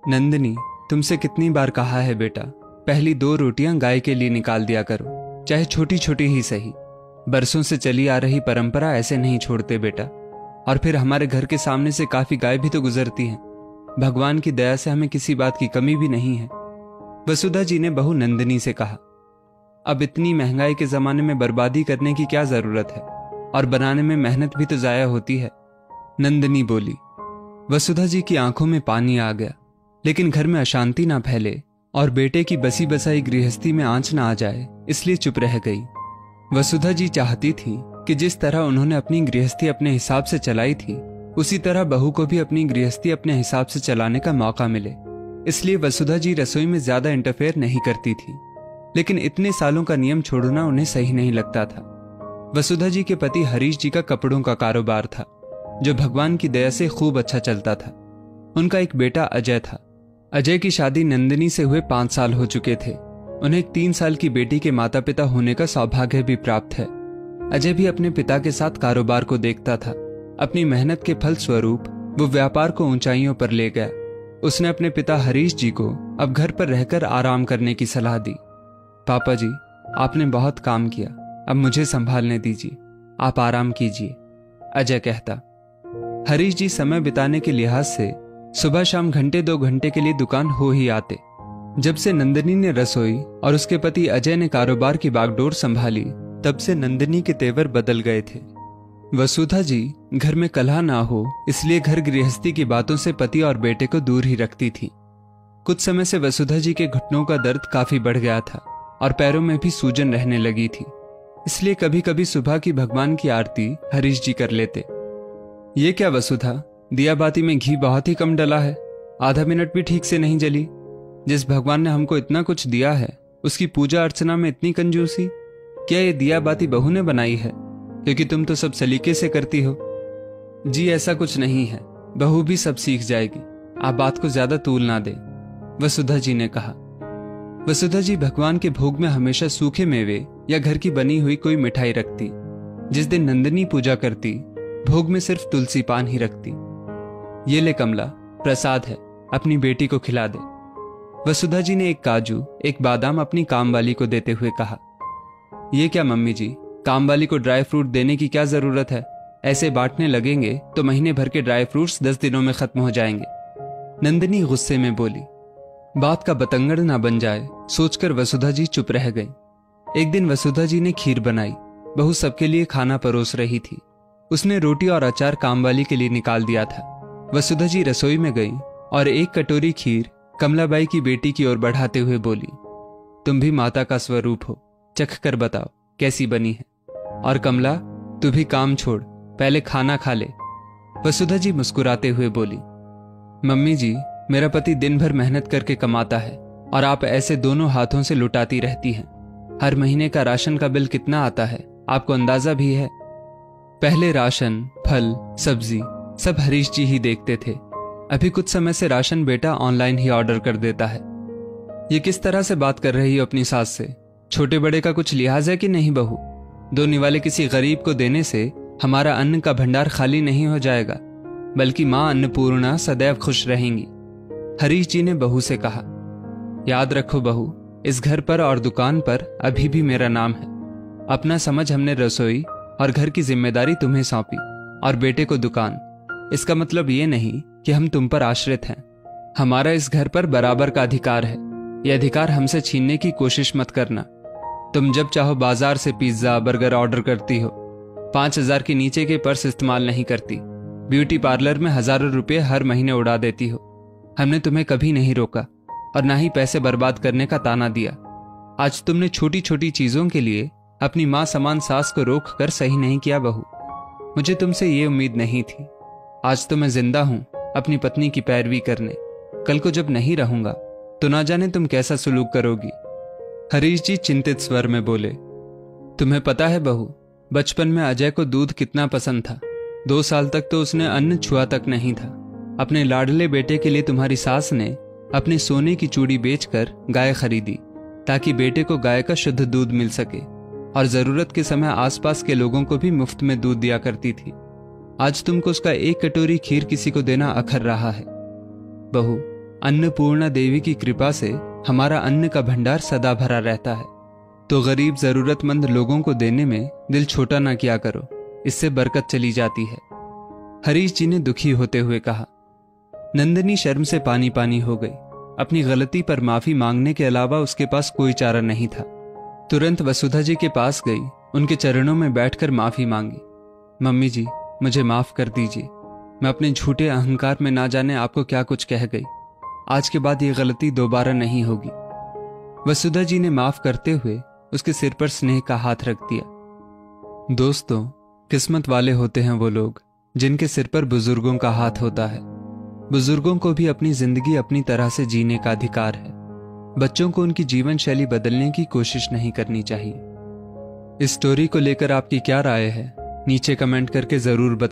नंदिनी, तुमसे कितनी बार कहा है बेटा, पहली 2 रोटियां गाय के लिए निकाल दिया करो, चाहे छोटी छोटी ही सही। बरसों से चली आ रही परंपरा ऐसे नहीं छोड़ते बेटा। और फिर हमारे घर के सामने से काफी गाय भी तो गुजरती हैं। भगवान की दया से हमें किसी बात की कमी भी नहीं है। वसुधा जी ने बहू नंदिनी से कहा। अब इतनी महंगाई के जमाने में बर्बादी करने की क्या जरूरत है, और बनाने में मेहनत भी तो जाया होती है। नंदिनी बोली। वसुधा जी की आंखों में पानी आ गया, लेकिन घर में अशांति ना फैले और बेटे की बसी बसाई गृहस्थी में आंच ना आ जाए, इसलिए चुप रह गई। वसुधा जी चाहती थी कि जिस तरह उन्होंने अपनी गृहस्थी अपने हिसाब से चलाई थी, उसी तरह बहू को भी अपनी गृहस्थी अपने हिसाब से चलाने का मौका मिले। इसलिए वसुधा जी रसोई में ज्यादा इंटरफेयर नहीं करती थी, लेकिन इतने सालों का नियम छोड़ना उन्हें सही नहीं लगता था। वसुधा जी के पति हरीश जी का कपड़ों का कारोबार था, जो भगवान की दया से खूब अच्छा चलता था। उनका एक बेटा अजय था। अजय की शादी नंदिनी से हुए 5 साल हो चुके थे। उन्हें एक 3 साल की बेटी के माता पिता होने का सौभाग्य भी प्राप्त है। अजय भी अपने पिता के साथ कारोबार को देखता था। अपनी मेहनत के फल स्वरूप वो व्यापार को ऊंचाइयों पर ले गया। उसने अपने पिता हरीश जी को अब घर पर रहकर आराम करने की सलाह दी। पापा जी, आपने बहुत काम किया, अब मुझे संभालने दीजिए, आप आराम कीजिए, अजय कहता। हरीश जी समय बिताने के लिहाज से सुबह शाम घंटे 2 घंटे के लिए दुकान हो ही आते। जब से नंदिनी ने रसोई और उसके पति अजय ने कारोबार की बागडोर संभाली, तब से नंदिनी के तेवर बदल गए थे। वसुधा जी घर में कलह ना हो, इसलिए घर गृहस्थी की बातों से पति और बेटे को दूर ही रखती थी। कुछ समय से वसुधा जी के घुटनों का दर्द काफी बढ़ गया था और पैरों में भी सूजन रहने लगी थी। इसलिए कभी कभी सुबह की भगवान की आरती हरीश जी कर लेते। ये क्या वसुधा, दिया बाती में घी बहुत ही कम डला है, आधा मिनट भी ठीक से नहीं जली। जिस भगवान ने हमको इतना कुछ दिया है, उसकी पूजा अर्चना में इतनी कंजूसी। क्या ये दिया बाती बहू ने बनाई है, क्योंकि तुम तो सब सलीके से करती हो? जी ऐसा कुछ नहीं है, बहू भी सब सीख जाएगी, आप बात को ज्यादा तूल ना दे, वसुधा जी ने कहा। वसुधा जी भगवान के भोग में हमेशा सूखे मेवे या घर की बनी हुई कोई मिठाई रखती। जिस दिन नंदिनी पूजा करती, भोग में सिर्फ तुलसी पान ही रखती। ये ले कमला, प्रसाद है, अपनी बेटी को खिला दे। वसुधा जी ने एक काजू, एक बादाम अपनी कामवाली को देते हुए कहा। ये क्या मम्मी जी, कामवाली को ड्राई फ्रूट देने की क्या जरूरत है? ऐसे बांटने लगेंगे तो महीने भर के ड्राई फ्रूट्स 10 दिनों में खत्म हो जाएंगे, नंदिनी गुस्से में बोली। बात का बतंगड़ ना बन जाए, सोचकर वसुधा जी चुप रह गई। एक दिन वसुधा जी ने खीर बनाई। बहू सबके लिए खाना परोस रही थी। उसने रोटी और अचार कामवाली के लिए निकाल दिया था। वसुधा जी रसोई में गई और एक कटोरी खीर कमलाबाई की बेटी की ओर बढ़ाते हुए बोली, तुम भी माता का स्वरूप हो, चख कर बताओ कैसी बनी है। और कमला, तू भी काम छोड़, पहले खाना खा ले। वसुधा जी मुस्कुराते हुए बोली, मम्मी जी, मेरा पति दिन भर मेहनत करके कमाता है और आप ऐसे दोनों हाथों से लुटाती रहती हैं। हर महीने का राशन का बिल कितना आता है, आपको अंदाजा भी है? पहले राशन, फल, सब्जी सब हरीश जी ही देखते थे। अभी कुछ समय से राशन बेटा ऑनलाइन ही ऑर्डर कर देता है। ये किस तरह से बात कर रही हो अपनी सास से? छोटे बड़े का कुछ लिहाज है कि नहीं बहू? 2 निवाले किसी गरीब को देने से हमारा अन्न का भंडार खाली नहीं हो जाएगा, बल्कि मां अन्नपूर्णा सदैव खुश रहेंगी, हरीश जी ने बहू से कहा। याद रखो बहू, इस घर पर और दुकान पर अभी भी मेरा नाम है। अपना समझ हमने रसोई और घर की जिम्मेदारी तुम्हें सौंपी और बेटे को दुकान। इसका मतलब ये नहीं कि हम तुम पर आश्रित हैं। हमारा इस घर पर बराबर का अधिकार है। यह अधिकार हमसे छीनने की कोशिश मत करना। तुम जब चाहो बाजार से पिज्जा बर्गर ऑर्डर करती हो, 5,000 के नीचे के पर्स इस्तेमाल नहीं करती, ब्यूटी पार्लर में हजारों रुपए हर महीने उड़ा देती हो। हमने तुम्हें कभी नहीं रोका और ना ही पैसे बर्बाद करने का ताना दिया। आज तुमने छोटी छोटी चीजों के लिए अपनी मां समान सास को रोक कर सही नहीं किया बहू। मुझे तुमसे ये उम्मीद नहीं थी। आज तो मैं जिंदा हूं अपनी पत्नी की पैरवी करने। कल को जब नहीं रहूंगा तो ना जाने तुम कैसा सुलूक करोगी। हरीश जी चिंतित स्वर में बोले, तुम्हें पता है बहू, बचपन में अजय को दूध कितना पसंद था। 2 साल तक तो उसने अन्न छुआ तक नहीं था। अपने लाडले बेटे के लिए तुम्हारी सास ने अपने सोने की चूड़ी बेचकर गाय खरीदी, ताकि बेटे को गाय का शुद्ध दूध मिल सके, और जरूरत के समय आसपास के लोगों को भी मुफ्त में दूध दिया करती थी। आज तुमको उसका 1 कटोरी खीर किसी को देना अखर रहा है। बहू, अन्नपूर्णा देवी की कृपा से हमारा अन्न का भंडार सदा भरा रहता है, तो गरीब जरूरतमंद लोगों को देने में दिल छोटा ना किया करो, इससे बरकत चली जाती है। हरीश जी ने दुखी होते हुए कहा। नंदिनी शर्म से पानी पानी हो गई। अपनी गलती पर माफी मांगने के अलावा उसके पास कोई चारा नहीं था। तुरंत वसुधा जी के पास गई, उनके चरणों में बैठकर माफी मांगी। मम्मी जी, मुझे माफ कर दीजिए। मैं अपने झूठे अहंकार में ना जाने आपको क्या कुछ कह गई। आज के बाद ये गलती दोबारा नहीं होगी। वसुधा जी ने माफ करते हुए उसके सिर पर स्नेह का हाथ रख दिया। दोस्तों, किस्मत वाले होते हैं वो लोग जिनके सिर पर बुजुर्गों का हाथ होता है। बुजुर्गों को भी अपनी जिंदगी अपनी तरह से जीने का अधिकार है। बच्चों को उनकी जीवन शैली बदलने की कोशिश नहीं करनी चाहिए। इस स्टोरी को लेकर आपकी क्या राय है, नीचे कमेंट करके जरूर बताएं।